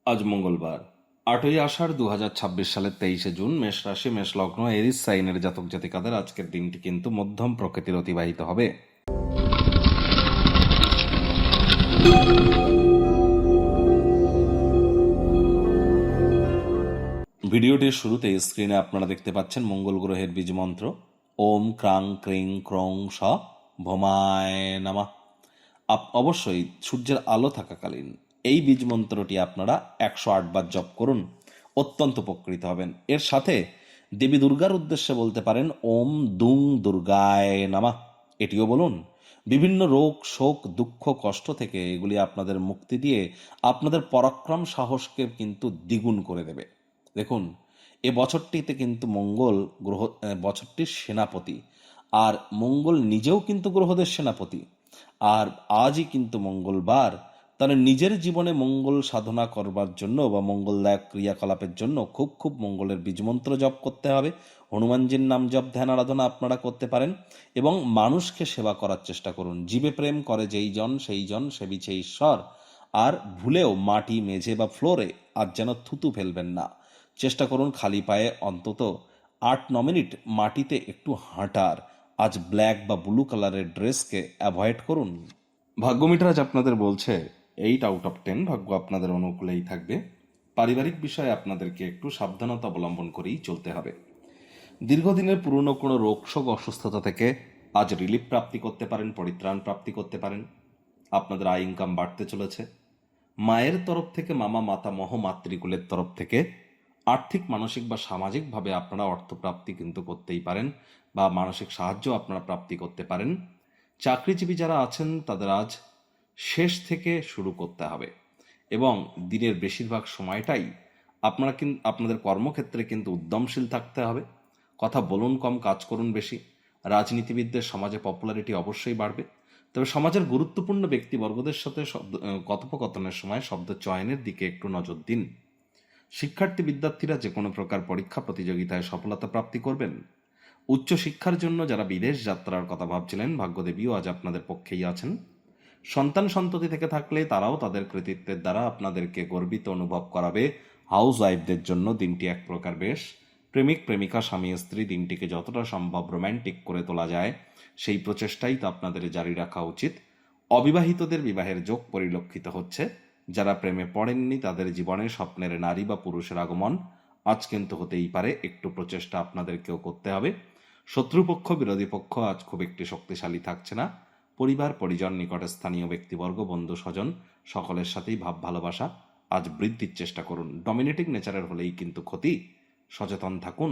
আজ মঙ্গলবার 8ই আষাঢ় 2026 সালের 23 জুন। মেষ রাশি, মেষ লগ্ন, এরিস সাইনের জাতক জাতিকাদের আজকের দিনটি কিন্তু মধ্যম প্রকৃতির অতিবাহিত হবে। ভিডিওটির শুরুতে স্ক্রিনে আপনারা দেখতে পাচ্ছেন মঙ্গল গ্রহের বীজ মন্ত্র ওম ক্রাং ক্রিং ক্রং স ভমায় নামা। অবশ্যই সূর্যের আলো থাকাকালীন এই বীজ মন্ত্রটি আপনারা 108 বার জপ করুন, অত্যন্ত উপকৃত হবেন। এর সাথে দেবী দুর্গার উদ্দেশ্যে বলতে পারেন ওম দুং দুর্গায় নামা, এটিও বলুন। বিভিন্ন রোগ শোক দুঃখ কষ্ট থেকে এগুলি আপনাদের মুক্তি দিয়ে আপনাদের পরাক্রম সাহসকে কিন্তু দ্বিগুণ করে দেবে। দেখুন, এ বছরটিতে কিন্তু মঙ্গল গ্রহ বছরটির সেনাপতি, আর মঙ্গল নিজেও কিন্তু গ্রহদের সেনাপতি। আর আজই কিন্তু মঙ্গলবার, তাহলে নিজের জীবনে মঙ্গল সাধনা করবার জন্য বা মঙ্গলদায়ক ক্রিয়াকলাপের জন্য খুব খুব মঙ্গলের বীজমন্ত্র জপ করতে হবে। হনুমানজির নাম জপ ধ্যান আরাধনা আপনারা করতে পারেন এবং মানুষকে সেবা করার চেষ্টা করুন। জীবে প্রেম করে যেই জন সেই জন সেবিছে ঈশ্বর। আর ভুলেও মাটি মেঝে বা ফ্লোরে আজ যেন থুতু ফেলবেন না। চেষ্টা করুন খালি পায়ে অন্তত 8-9 মিনিট মাটিতে একটু হাঁটার। আজ ব্ল্যাক বা ব্লু কালারের ড্রেসকে অ্যাভয়েড করুন। ভাগ্যমিটার আজ আপনাদের বলছে 8/10, ভাগ্য আপনাদের অনুকূলেই থাকবে। পারিবারিক বিষয়ে আপনাদেরকে একটু সাবধানতা অবলম্বন করেই চলতে হবে। দীর্ঘদিনের পুরনো কোনো রোগ শোক অসুস্থতা থেকে আজ রিলিফ প্রাপ্তি করতে পারেন, পরিত্রাণ প্রাপ্তি করতে পারেন। আপনাদের আয় ইনকাম বাড়তে চলেছে। মায়ের তরফ থেকে, মামা মাতামহ মাতৃকুলের তরফ থেকে আর্থিক মানসিক বা সামাজিকভাবে আপনারা অর্থপ্রাপ্তি কিন্তু করতেই পারেন বা মানসিক সাহায্য আপনারা প্রাপ্তি করতে পারেন। চাকরিজীবী যারা আছেন তাদের আজ শেষ থেকে শুরু করতে হবে এবং দিনের বেশিরভাগ সময়টাই আপনারা কিন্তু আপনাদের কর্মক্ষেত্রে কিন্তু উদ্যমশীল থাকতে হবে। কথা বলুন কম, কাজ করুন বেশি। রাজনীতিবিদদের সমাজে পপুলারিটি অবশ্যই বাড়বে, তবে সমাজের গুরুত্বপূর্ণ ব্যক্তিবর্গদের সাথে কথোপকথনের সময় শব্দ চয়নের দিকে একটু নজর দিন। শিক্ষার্থী বিদ্যার্থীরা যে কোনো প্রকার পরীক্ষা প্রতিযোগিতায় সফলতা প্রাপ্তি করবেন। উচ্চশিক্ষার জন্য যারা বিদেশ যাত্রার কথা ভাবছিলেন, ভাগ্যদেবীও আজ আপনাদের পক্ষেই আছেন। সন্তান সন্ততি থেকে থাকলে তারাও তাদের কৃতিত্বের দ্বারা আপনাদেরকে গর্বিত অনুভব করাবে। হাউস ওয়াইফদের জন্য দিনটি এক প্রকার বেশ। প্রেমিক প্রেমিকা স্বামী স্ত্রী দিনটিকে যতটা সম্ভব রোম্যান্টিক করে তোলা যায় সেই প্রচেষ্টাই তো আপনাদের জারি রাখা উচিত। অবিবাহিতদের বিবাহের যোগ পরিলক্ষিত হচ্ছে। যারা প্রেমে পড়েননি তাদের জীবনে স্বপ্নের নারী বা পুরুষের আগমন আজ কিন্তু হতেই পারে। একটু প্রচেষ্টা আপনাদেরকেও করতে হবে। শত্রুপক্ষ বিরোধী পক্ষ আজ খুব একটি শক্তিশালী থাকছে না। পরিবার পরিজন নিকটে স্থানীয় ব্যক্তিবর্গ বন্ধু স্বজন সকলের সাথেই ভাব ভালোবাসা আজ বৃদ্ধির চেষ্টা করুন। ডমিনেটিং নেচারের হলেই কিন্তু ক্ষতি, সচেতন থাকুন।